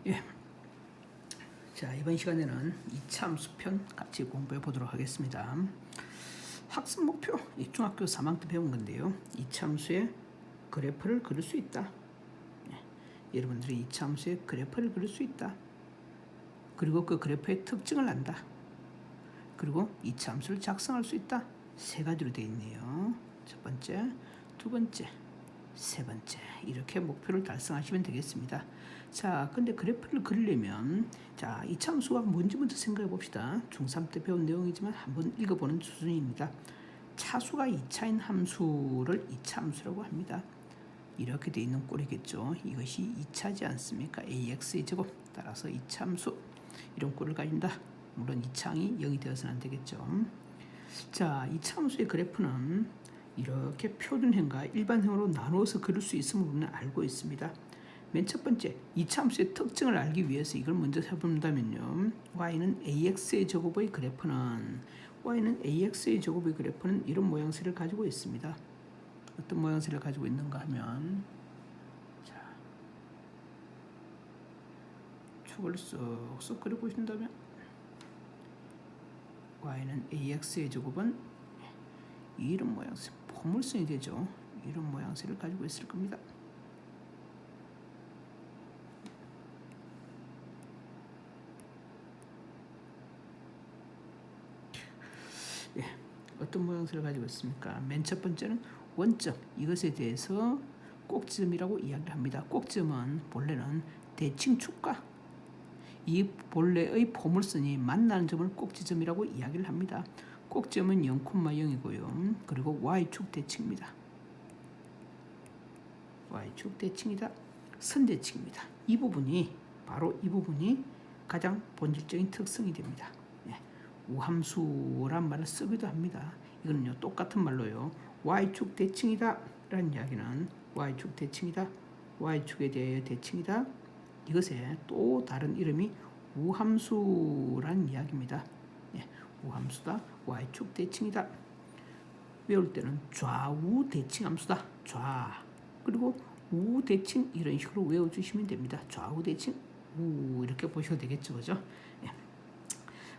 예. 자, 이번 시간에는 이차함수편 같이 공부해 보도록 하겠습니다. 학습 목표, 중학교 3학년 때 배운 건데요. 이차함수의 그래프를 그릴 수 있다. 여러분들이 이차함수의 그래프를 그릴 수 있다. 그리고 그 그래프의 특징을 안다. 그리고 이차함수를 작성할 수 있다. 세 가지로 되어 있네요. 첫 번째, 두 번째, 세 번째, 이렇게 목표를 달성하시면 되겠습니다. 자, 근데 그래프를 그리려면 자, 이차함수가 뭔지 먼저 생각해 봅시다. 중3 때 배운 내용이지만 한번 읽어보는 수준입니다. 차수가 2차인 함수를 이차함수라고 합니다. 이렇게 되어 있는 꼴이겠죠. 이것이 2차지 않습니까? ax의 제곱 따라서 이차함수 이런 꼴을 가진다. 물론 이차항이 0이 되어서는 안 되겠죠. 자, 이차함수의 그래프는 이렇게 표준형과 일반형으로 나누어서 그릴 수 있음을 우리는 알고 있습니다. 맨 첫 번째, 이차함수의 특징을 알기 위해서 이걸 먼저 해본다면요. y는 ax의 제곱의 그래프는 이런 모양새를 가지고 있습니다. 어떤 모양새를 가지고 있는가 하면 자, 축을 쏙쏙 그려보신다면 y는 ax의 제곱은 이런 모양새, 포물선이 되죠. 이런 모양새를 가지고 있을 겁니다. 예, 어떤 모양새를 가지고 있습니까? 맨 첫 번째는 원점, 이것에 대해서 꼭지점이라고 이야기를 합니다. 꼭지점은 본래는 대칭축과 이 본래의 포물선이 만나는 점을 꼭지점이라고 이야기를 합니다. 꼭지점은 0,0이고요. 그리고 y축 대칭입니다. y축 대칭이다. 선대칭입니다. 바로 이 부분이 가장 본질적인 특성이 됩니다. 우함수란 말을 쓰기도 합니다. 이거는요, 똑같은 말로요. y축 대칭이다 라는 이야기는 y축 대칭이다, y축에 대하여 대칭이다, 이것의 또 다른 이름이 우함수란 이야기입니다. 우함수다, y축 대칭이다. 외울 때는 좌우 대칭함수다. 그리고 우 대칭 이런 식으로 외워주시면 됩니다. 좌우 대칭, 우 이렇게 보셔도 되겠죠, 그죠?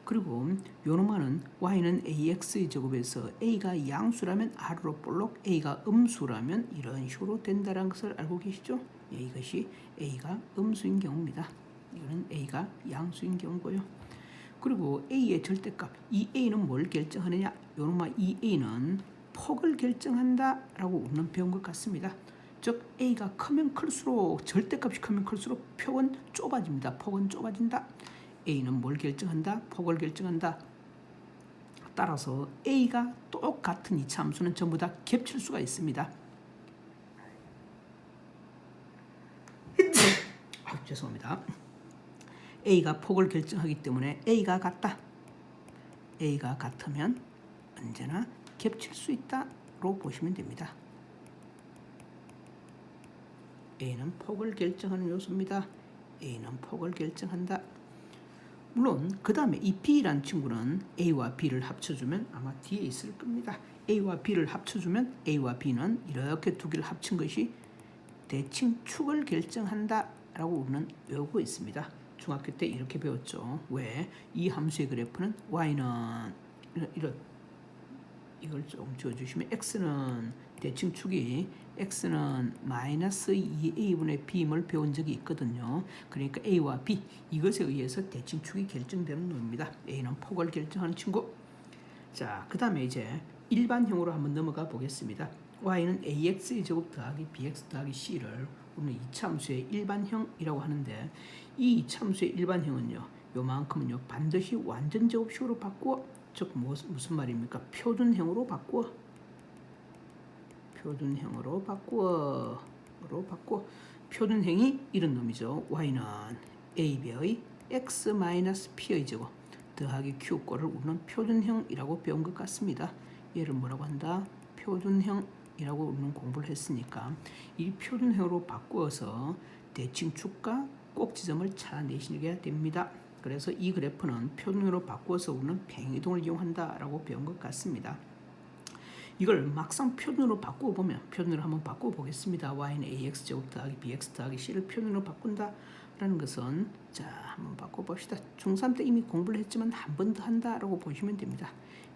그리고 요놈아는 y는 ax의 제곱에서 a가 양수라면 r로 볼록, a가 음수라면 이런 식으로 된다는 것을 알고 계시죠? 이것이 a가 음수인 경우입니다. 이거는 a가 양수인 경우고요. 그리고 a의 절대값, 이 a는 뭘 결정하느냐? 요놈아, 이 a는 폭을 결정한다라고 우리는 배운 것 같습니다. 즉 a가 크면 클수록, 절대값이 크면 클수록 폭은 좁아집니다. 폭은 좁아진다. a는 뭘 결정한다? 폭을 결정한다. 따라서 a가 똑같은 이차함수는 전부 다 겹칠 수가 있습니다. 죄송합니다. a가 폭을 결정하기 때문에 a가 같다. a가 같으면 언제나 겹칠 수 있다로 보시면 됩니다. a는 폭을 결정하는 요소입니다. a는 폭을 결정한다. 물론 그 다음에 이 b라는 친구는 a와 b를 합쳐주면 아마 뒤에 있을 겁니다. a와 b를 합쳐주면 a와 b는 이렇게 두 개를 합친 것이 대칭축을 결정한다 라고 우리는 외우고 있습니다. 중학교 때 이렇게 배웠죠. 왜? 이 함수의 그래프는 y는 이걸 좀 지워주시면 x는 대칭축이 x는 마이너스 2a분의 b임을 배운 적이 있거든요. 그러니까 a와 b 이것에 의해서 대칭축이 결정되는 놈입니다. a는 폭을 결정하는 친구. 자, 그 다음에 이제 일반형으로 한번 넘어가 보겠습니다. y는 ax의 제곱 더하기 bx 더하기 c를 우리는 이차함수의 일반형이라고 하는데, 이 이차함수의 일반형은요, 요만큼은요 반드시 완전 제곱식으로 바꾸어, 즉 무슨 말입니까? 표준형으로 바꾸어. 표준형이 이런 놈이죠. y는 ab의 x-p의 제곱 더하기 q꼴을 우리는 표준형이라고 배운 것 같습니다. 얘를 뭐라고 한다? 표준형이라고 우리는 공부를 했으니까 이 표준형으로 바꾸어서 대칭축과 꼭지점을 찾아내시게 됩니다. 그래서 이 그래프는 표준으로 바꾸어서 우리는 평행이동을 이용한다라고 배운 것 같습니다. 이걸 막상 표준으로 바꾸어 보면, 표준으로 한번 바꾸어 보겠습니다. y는 ax 제곱 더하기 bx 더하기 c를 표준으로 바꾼다. 라는 것은 자 한번 바꿔봅시다. 중3 때 이미 공부를 했지만 한 번 더 한다라고 보시면 됩니다.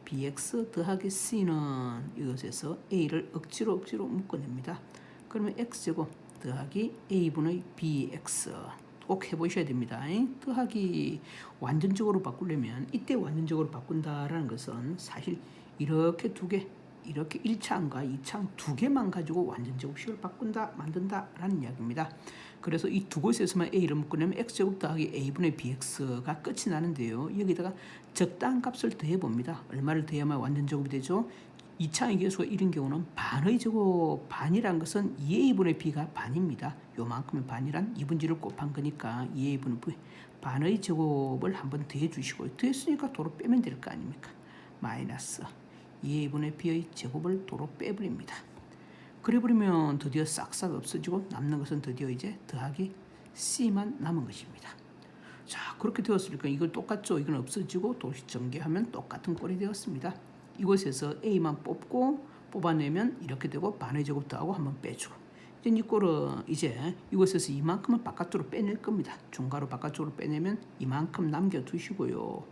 bx 더하기 c는 이것에서 a를 억지로 묶어냅니다. 그러면 x제곱 더하기 a분의 bx 꼭 해보셔야 됩니다. 더하기 완전적으로 바꾸려면 이때 완전적으로 바꾼다라는 것은 사실 이렇게 두 개, 이렇게 1차항과 2차항 두 개만 가지고 완전제곱식을 바꾼다, 만든다라는 이야기입니다. 그래서 이 두 곳에서만 a를 묶으려면 x제곱 더하기 a분의 bx가 끝이 나는데요. 여기다가 적당한 값을 더해봅니다. 얼마를 더해야만 완전제곱이 되죠? 2차항의 개수가 이런 경우는 반의 제곱, 반이란 것은 2a분의 b가 반입니다. 요만큼의 반이란 2분지를 곱한 거니까 2a분의 b 반의 제곱을 한번 더해 주시고 더했으니까 도로 빼면 될 거 아닙니까? 마이너스 2a분의 b의 제곱을 도로 빼버립니다. 그래버리면 드디어 싹싹 없어지고 남는 것은 드디어 이제 더하기 c만 남은 것입니다. 자 그렇게 되었으니까 이걸 똑같죠? 이건 없어지고 도시 전개하면 똑같은 꼴이 되었습니다. 이곳에서 a만 뽑고 뽑아내면 이렇게 되고 반의 제곱 더하고 한번 빼주고 이제 이 꼴은 이제 이곳에서 이만큼은 바깥으로 빼낼 겁니다. 중괄호 바깥쪽으로 빼내면 이만큼 남겨두시고요.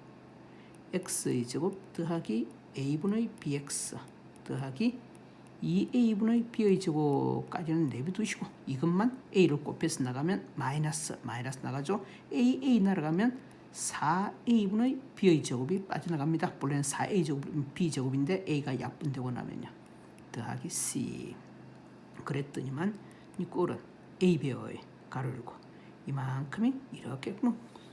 x의 제곱 더하기 a분의 bx 더하기 2a분의 b의 제곱까지는 내비두시고 이것만 a를 곱해서 나가면 마이너스 나가죠. a 날아가면 4a분의 b의 제곱이 빠져나갑니다. 원래는 4a 제곱은 b 제곱인데 a가 약분되고 나면요. 더하기 c 그랬더니만 이 꼴은 a 배어의 가로 열고 이만큼이 이렇게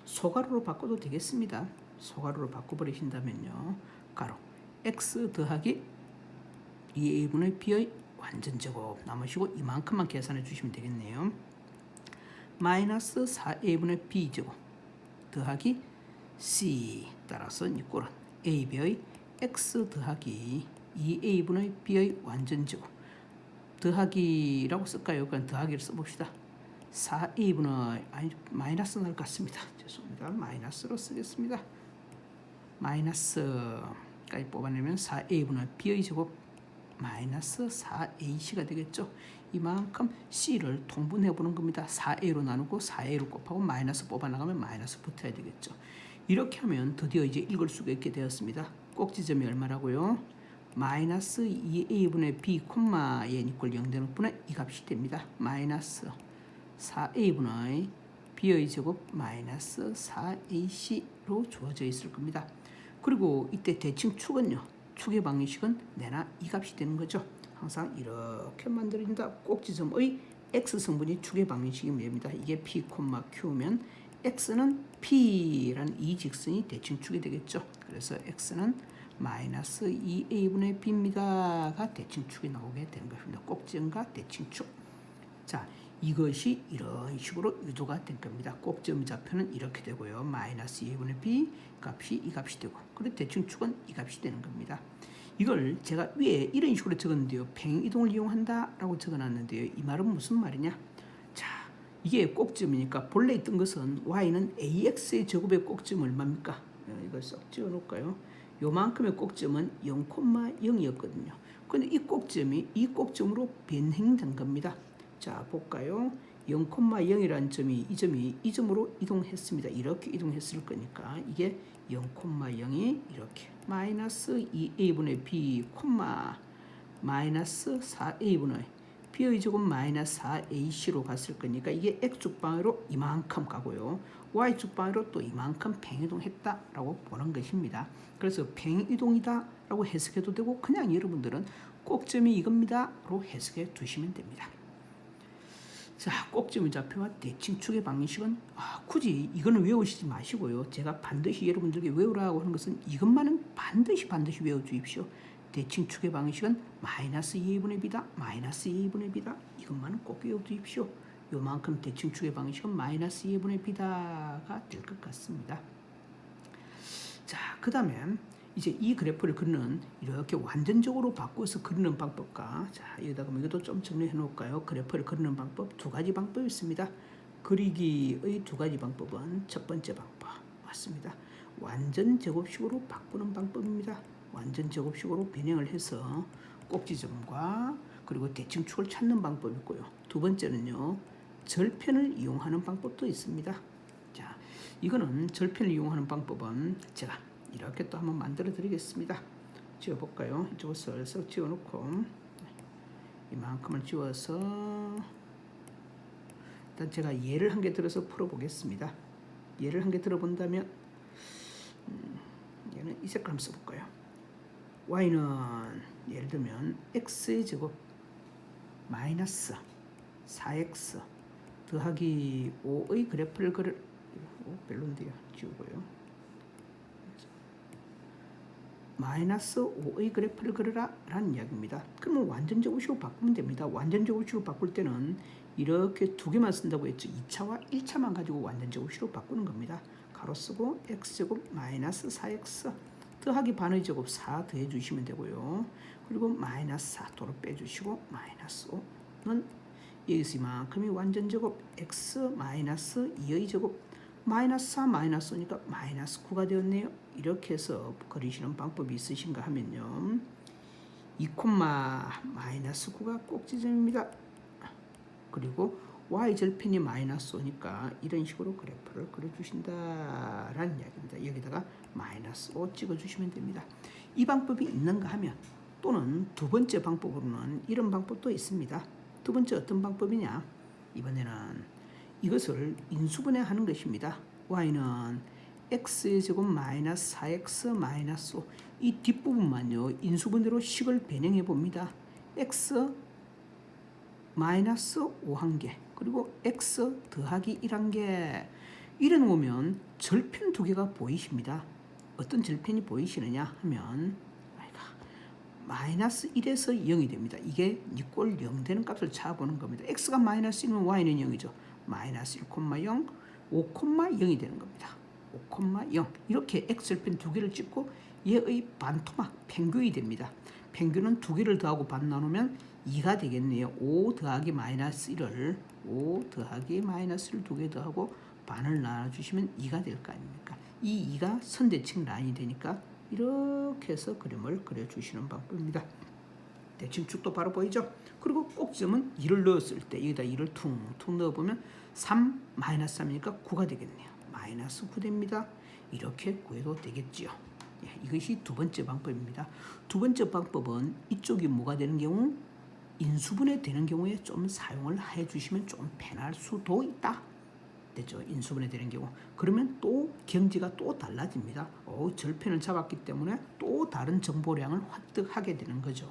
소가로로 바꿔도 되겠습니다. 소가로로 바꿔버리신다면요. 가로 x 더하기 2a분의 b의 완전제곱 남으시고 이만큼만 계산해 주시면 되겠네요. 마이너스 4a분의 b제곱 더하기 c 따라서 이 꼴은 a배의 x 더하기 2a분의 b의 완전제곱 더하기라고 쓸까요? 그냥 더하기를 써봅시다. 4a분의 아니 마이너스 나올 것 같습니다. 죄송합니다. 마이너스로 쓰겠습니다. 마이너스까지 뽑아내면 4a분의 b의 제곱 마이너스 4ac가 되겠죠. 이만큼 c를 통분해 보는 겁니다. 4a로 나누고 4a로 곱하고 마이너스 뽑아나가면 마이너스 붙어야 되겠죠. 이렇게 하면 드디어 이제 읽을 수가 있게 되었습니다. 꼭지점이 얼마라고요? 마이너스 2a분의 b 콤마 n 이퀄 0 되는 분의 이 값이 됩니다. 마이너스 4a분의 b의 제곱 마이너스 4ac로 주어져 있을 겁니다. 그리고 이때 대칭 축은요. 축의 방정식은 내나 이 값이 되는 거죠. 항상 이렇게 만들어진다. 꼭지점의 x성분이 축의 방정식이 됩니다. 이게 p, q면 x는 p라는 이 직선이 대칭축이 되겠죠. 그래서 x는 마이너스 2a분의 b입니다가 대칭축이 나오게 되는 것입니다. 꼭지점과 대칭축. 자, 이것이 이런 식으로 유도가 된 겁니다. 꼭지점 좌표는 이렇게 되고요. 마이너스 2분의 b 값이 이 값이 되고 그리고 대칭축은 이 값이 되는 겁니다. 이걸 제가 위에 이런 식으로 적었는데요. 평행이동을 이용한다 라고 적어놨는데요. 이 말은 무슨 말이냐? 자, 이게 꼭지점이니까 본래 있던 것은 y는 ax의 제곱의 꼭지점 얼마입니까? 이걸 쏙 찍어놓을까요? 요만큼의 꼭지점은 0,0이었거든요. 근데 이 꼭지점이 이 꼭지점으로 변형된 겁니다. 자, 볼까요? 0,0이라는 점이 이 점으로 이동했습니다. 이렇게 이동했을 거니까 이게 0,0이 이렇게 마이너스 2a분의 b, 마이너스 4a분의 b의 제곱 마이너스 4ac로 갔을 거니까 이게 x축방으로 이만큼 가고요. y축방으로 또 이만큼 평행이동했다라고 보는 것입니다. 그래서 평행이동이다라고 해석해도 되고 그냥 여러분들은 꼭점이 이겁니다로 해석해 두시면 됩니다. 자, 꼭지점 좌표와 대칭축의 방정식은 굳이 이거는 외우시지 마시고요. 제가 반드시 여러분들에게 외우라고 하는 것은 이것만은 반드시 외워 주십시오. 대칭축의 방정식은 마이너스 2분의 b다. 마이너스 2분의 b다. 이것만은 꼭 외워 주십시오. 요만큼 대칭축의 방정식은 마이너스 2분의 b다가 될 것 같습니다. 자, 그 다음에 이제 이 그래프를 그리는 이렇게 완전적으로 바꿔서 그리는 방법과 자 여기다가 이것도 좀 정리해 놓을까요? 그래프를 그리는 방법 두 가지 방법이 있습니다. 그리기의 두 가지 방법은 첫 번째 방법 맞습니다. 완전 제곱식으로 바꾸는 방법입니다. 완전 제곱식으로 변형을 해서 꼭지점과 그리고 대칭축을 찾는 방법이 있고요. 두 번째는요. 절편을 이용하는 방법도 있습니다. 자, 이거는 절편을 이용하는 방법은 제가 이렇게 또 한번 만들어 드리겠습니다. 지워볼까요? 이쪽을 썰썩 지워놓고 이만큼을 지워서 일단 제가 예를 한 개 들어서 풀어보겠습니다. 예를 한 개 들어본다면 얘는 이 색깔 한번 써볼까요? y는 예를 들면 x의 제곱 마이너스 4x 더하기 5의 그래프를 그릴 별론데요. 지우고요. 마이너스 5의 그래프를 그려라 라는 이야기입니다. 그러면 완전제곱식으로 바꾸면 됩니다. 완전제곱식으로 바꿀 때는 이렇게 두 개만 쓴다고 했죠. 2차와 1차만 가지고 완전제곱식으로 바꾸는 겁니다. 가로 쓰고 x제곱 마이너스 4x 더하기 반의 제곱 4 더해 주시면 되고요. 그리고 마이너스 4 도로 빼주시고 마이너스 5는 여기서 이만큼이 완전제곱 x 마이너스 2의 제곱 마이너스 4 마이너스 5니까 마이너스 9가 되었네요. 이렇게 해서 그리시는 방법이 있으신가 하면요. 2, 마이너스 9가 꼭지점입니다. 그리고 y절편이 마이너스 5니까 이런 식으로 그래프를 그려주신다라는 이야기입니다. 여기다가 마이너스 5 찍어주시면 됩니다. 이 방법이 있는가 하면 또는 두 번째 방법으로는 이런 방법도 있습니다. 두 번째 어떤 방법이냐? 이번에는 이것을 인수분해하는 것입니다. y는 x의 제곱 마이너스 4x 마이너스 5 이 뒷부분만요. 인수분해로 식을 변형해 봅니다. x 마이너스 5 한 개 그리고 x 더하기 1 한 개 이래 놓으면 절편 두 개가 보이십니다. 어떤 절편이 보이시느냐 하면 마이너스 1에서 0이 됩니다. 이게 이꼴 0 되는 값을 찾아보는 겁니다. x가 마이너스 1이면 y는 0이죠. 마이너스 1,0 5,0이 되는 겁니다. 5,0 이렇게 x절편 두 개를 찍고 얘의 반토막 평균이 됩니다. 평균은 두 개를 더하고 반 나누면 2가 되겠네요. 5 더하기 마이너스 1을 5 더하기 마이너스를 두 개 더하고 반을 나눠주시면 2가 될 거 아닙니까? 이 2가 선대칭 라인이 되니까 이렇게 해서 그림을 그려주시는 방법입니다. 대칭축도 바로 보이죠? 그리고 꼭지점은 2를 넣었을 때 여기다 2를 퉁퉁 넣어보면 3 마이너스 3이니까 9가 되겠네요. 마이너스 9 됩니다. 이렇게 구해도 되겠지요. 이것이 두 번째 방법입니다. 두 번째 방법은 이쪽이 뭐가 되는 경우 인수분해 되는 경우에 좀 사용을 해주시면 좀 편할 수도 있다. 됐죠? 인수분해 되는 경우. 그러면 또 경지가 또 달라집니다. 절편을 잡았기 때문에 또 다른 정보량을 획득하게 되는 거죠.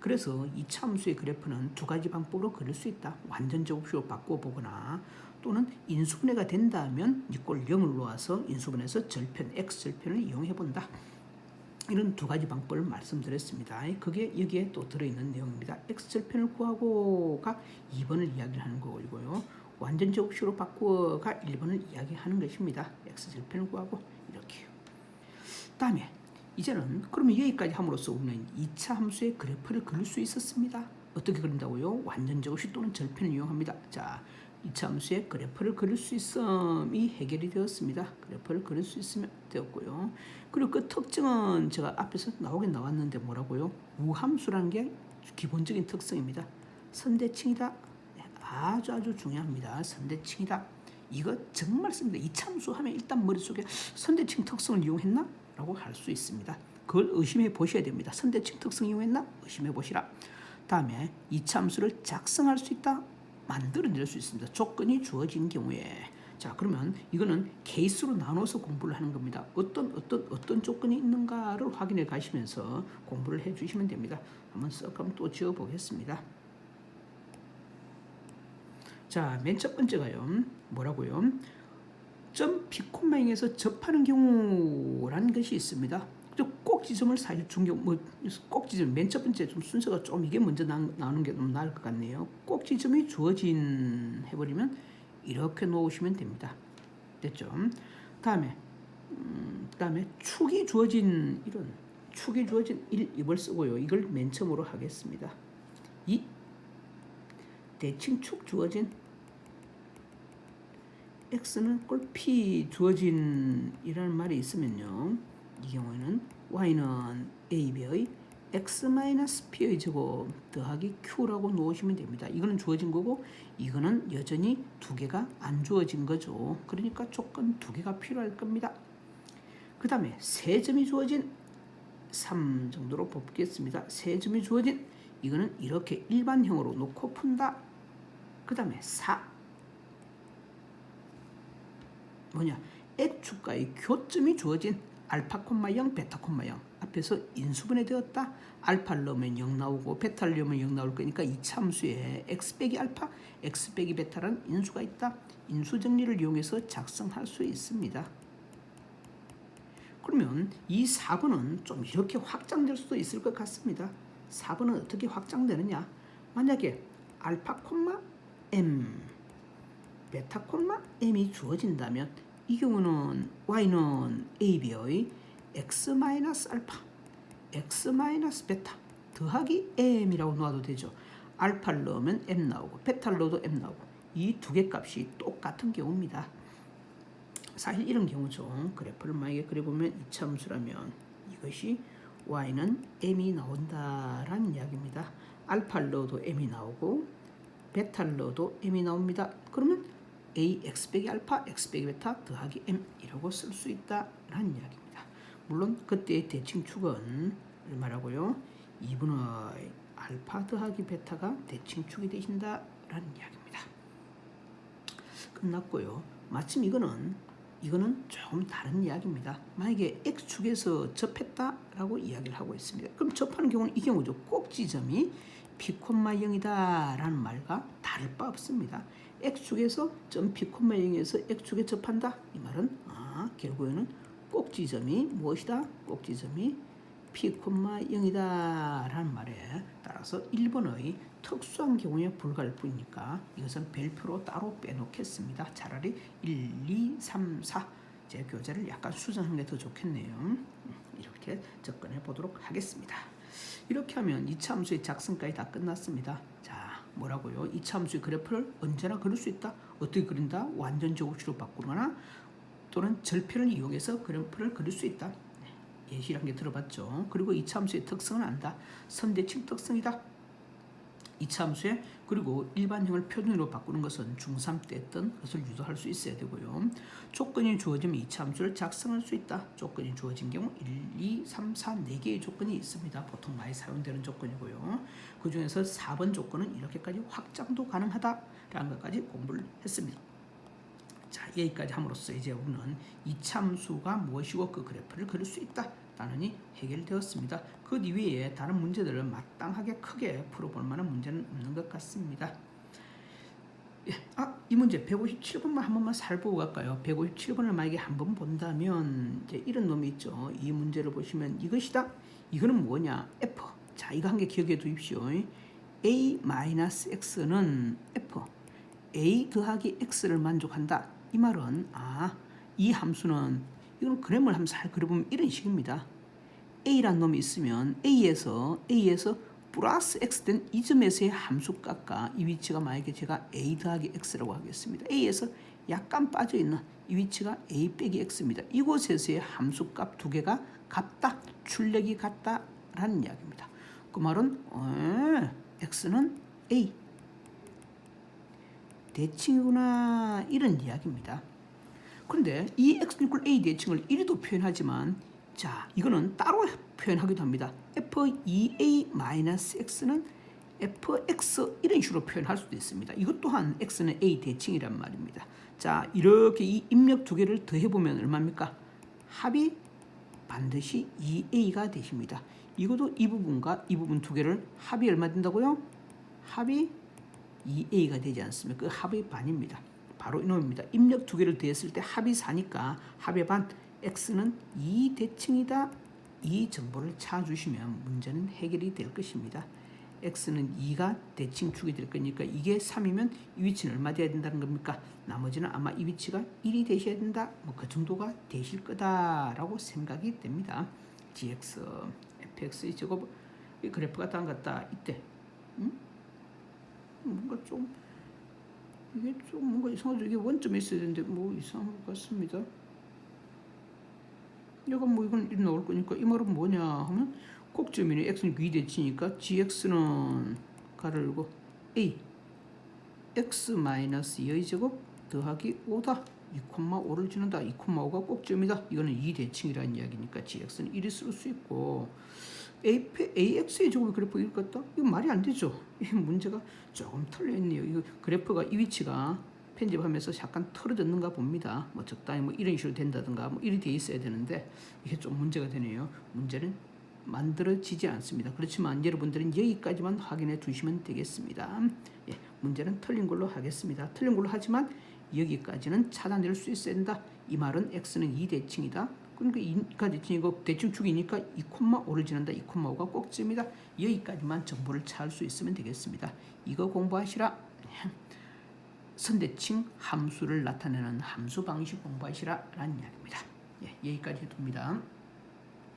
그래서 이 참수의 그래프는 두 가지 방법으로 그릴 수 있다. 완전 제곱식으로 바꿔보거나 또는 인수분해가 된다면 이꼴 0을 놓아서 인수분해해서 절편, x절편을 이용해 본다. 이런 두 가지 방법을 말씀드렸습니다. 그게 여기에 또 들어있는 내용입니다. x절편을 구하고가 2번을 이야기하는 거고요. 완전 제곱식으로 바꾸어가 1번을 이야기하는 것입니다. x절편을 구하고 이렇게요. 다음에 이제는 그러면 여기까지 함으로써 우리는 2차 함수의 그래프를 그릴 수 있었습니다. 어떻게 그린다고요? 완전 제곱식 또는 절편을 이용합니다. 자, 2차 함수의 그래프를 그릴 수 있음이 해결이 되었습니다. 그래프를 그릴 수 있으면 되었고요. 그리고 그 특징은 제가 앞에서 나오긴 나왔는데 뭐라고요? 우함수라는 게 기본적인 특성입니다. 선대칭이다. 아주 중요합니다. 선대칭이다. 이거 정말 씁니다. 이참수 하면 일단 머릿속에 선대칭 특성을 이용했나? 라고 할 수 있습니다. 그걸 의심해 보셔야 됩니다. 선대칭 특성 이용했나? 의심해 보시라. 다음에 이참수를 작성할 수 있다? 만들어낼 수 있습니다. 조건이 주어진 경우에. 자, 그러면 이거는 케이스로 나눠서 공부를 하는 겁니다. 어떤 조건이 있는가를 확인해 가시면서 공부를 해 주시면 됩니다. 한번 쓱 한번 또 지어 보겠습니다. 자, 맨 첫 번째가요. 뭐라고요? 점 P,X에서 접하는 경우라는 것이 있습니다. 꼭지점을 사실 준 경우, 꼭지점 맨 첫 번째 좀 순서가 좀 이게 먼저 나오는 게 좀 나을 것 같네요. 꼭지점이 주어진 해버리면 이렇게 놓으시면 됩니다. 됐죠? 다음에 축이 주어진 이런 축이 주어진 1, 2을 쓰고요. 이걸 맨 처음으로 하겠습니다. 2 대칭축 주어진 x는 꼴피 주어진 이라는 말이 있으면요. 이 경우에는 y는 ab의 x-p의 제곱 더하기 q라고 놓으시면 됩니다. 이거는 주어진 거고 이거는 여전히 두 개가 안 주어진 거죠. 그러니까 조건 두 개가 필요할 겁니다. 그 다음에 세 점이 주어진 3 정도로 뽑겠습니다. 세 점이 주어진 이거는 이렇게 일반형으로 놓고 푼다. 그 다음에 4 뭐냐 x축과의 교점이 주어진 알파 콤마 0 베타 콤마 0 앞에서 인수분해 되었다. 알파를 넣으면 0 나오고 베타를 넣으면 0 나올 거니까 이 참수에 x 빼기 알파 x 빼기 베타라는 인수가 있다. 인수 정리를 이용해서 작성할 수 있습니다. 그러면 이 4번은 좀 이렇게 확장될 수도 있을 것 같습니다. 4번은 어떻게 확장되느냐? 만약에 알파 콤마 m, 베타 콤마 m이 주어진다면 이 경우는 y는 ab의 x 마이너스 알파, x 마이너스 베타 더하기 m이라고 놓아도 되죠. 알파를 넣으면 m 나오고 베타를 넣어도 m 나오고 이 두 개 값이 똑같은 경우입니다. 사실 이런 경우죠. 그래프를 만약에 그려보면 이차함수라면 이것이 y는 m이 나온다라는 이야기입니다. 알파를 넣어도 m이 나오고 베타를 넣어도 m이 나옵니다. 그러면 a x 빼기 알파 x 빼기 베타 더하기 m 이라고 쓸 수 있다라는 이야기입니다. 물론 그때의 대칭축은 말하고요. 2분의 알파 더하기 베타가 대칭축이 되신다라는 이야기입니다. 끝났고요. 마침 이거는 조금 다른 이야기입니다. 만약에 x축에서 접했다라고 이야기를 하고 있습니다. 그럼 접하는 경우는 이 경우죠. 꼭지점이 p,0이다 라는 말과 다를 바 없습니다. x축에서 점 p,0에서 x축에 접한다. 이 말은 결국에는 꼭지점이 무엇이다? 꼭지점이 p,0이다 라는 말에 따라서 1번의 특수한 경우에 불과할 뿐이니까 이것은 별표로 따로 빼놓겠습니다. 차라리 1, 2, 3, 4 제 교재를 약간 수정한 게 더 좋겠네요. 이렇게 접근해 보도록 하겠습니다. 이렇게 하면 이차함수의 작성까지 다 끝났습니다. 자, 뭐라고요? 이차함수의 그래프를 언제나 그릴 수 있다. 어떻게 그린다? 완전 제곱식으로 바꾸거나 또는 절편을 이용해서 그래프를 그릴 수 있다. 예시란 게 들어봤죠. 그리고 이차함수의 특성은 안다. 선대칭 특성이다. 이차함수에 그리고 일반형을 표준으로 바꾸는 것은 중3 때 했던 것을 유도할 수 있어야 되고요. 조건이 주어지면 이차함수를 작성할 수 있다. 조건이 주어진 경우 1, 2, 3, 4, 4개의 조건이 있습니다. 보통 많이 사용되는 조건이고요. 그 중에서 4번 조건은 이렇게까지 확장도 가능하다라는 것까지 공부를 했습니다. 자, 여기까지 함으로써 이제 우리는 이차함수가 무엇이고 그 그래프를 그릴 수 있다. 단원이 해결되었습니다. 그 이외에 다른 문제들을 마땅하게 크게 풀어볼 만한 문제는 없는 것 같습니다. 이 문제 157번만 한 번만 살펴보고 갈까요? 157번을 만약에 한번 본다면 이제 이런 놈이 있죠. 이 문제를 보시면 이것이다. 이거는 뭐냐? F. 자, 이거 한 개 기억해 두십시오. A-X는 F. A 더하기 X를 만족한다. 이 말은 이 함수는 이건 그래프를 한번 잘 그려보면 이런 식입니다. A라는 놈이 있으면 A에서 플러스 X 된 이 점에서의 함수값과 이 위치가 만약에 제가 A 더하기 X라고 하겠습니다. A에서 약간 빠져있는 이 위치가 A 빼기 X입니다. 이곳에서의 함수값 두 개가 같다. 출력이 같다라는 이야기입니다. 그 말은 X는 A 대칭이구나 이런 이야기입니다. 그런데 이 x 이퀄 a 대칭을 이리도 표현하지만 자 이거는 따로 표현하기도 합니다. f2a-x는 fx 이런 식으로 표현할 수도 있습니다. 이것 또한 x는 a 대칭이란 말입니다. 자 이렇게 이 입력 두 개를 더해보면 얼마입니까? 합이 반드시 2a가 되십니다. 이것도 이 부분과 이 부분 두 개를 합이 얼마 된다고요? 합이 2a가 되지 않습니까? 그 합의 반입니다. 바로 이놈입니다. 입력 두 개를 더했을 때 합이 4니까 합의 반 x는 2 대칭이다. 이 정보를 찾아주시면 문제는 해결이 될 것입니다. x는 2가 대칭축이 될 거니까 이게 3이면 이 위치는 얼마 돼야 된다는 겁니까? 나머지는 아마 이 위치가 1이 되셔야 된다. 뭐 그 정도가 되실 거다라고 생각이 됩니다. dx, fx의 제곱 이 그래프가 다음 같다. 이때 뭔가 좀 이게 좀 뭔가 이상하죠. 이게 원점에 있어야 되는데 뭐 이상한 것 같습니다. 이건 뭐 이건 나올 거니까 이 말은 뭐냐 하면 꼭지점이네. x는 2대칭이니까 gx는 가를 열고 a x 마이너스 2의 제곱 더하기 5다. 2,5를 주는다. 2,5가 꼭지점이다. 이거는 2대칭이라는 이야기니까 gx는 1이 쓸 수 있고 AX의 제곱이 그래프가 이럴 것 같다? 이거 말이 안 되죠. 이 문제가 조금 틀려있네요. 이거 그래프가 이 위치가 편집하면서 약간 틀어졌는가 봅니다. 뭐 적당히 뭐 이런 식으로 된다든가 뭐 이리 돼 있어야 되는데 이게 좀 문제가 되네요. 문제는 만들어지지 않습니다. 그렇지만 여러분들은 여기까지만 확인해 두시면 되겠습니다. 예, 문제는 틀린 걸로 하겠습니다. 틀린 걸로 하지만 여기까지는 찾아낼 수 있어야 된다. 이 말은 x는 2대칭이다. 그러니까 2가 대칭이고 대칭축이니까 2,5를 지난다. 2,5가 꼭지입니다. 여기까지만 정보를 찾을 수 있으면 되겠습니다. 이거 공부하시라. 선대칭 함수를 나타내는 함수 방식 공부하시라 라는 이야기입니다. 예, 여기까지 해둡니다.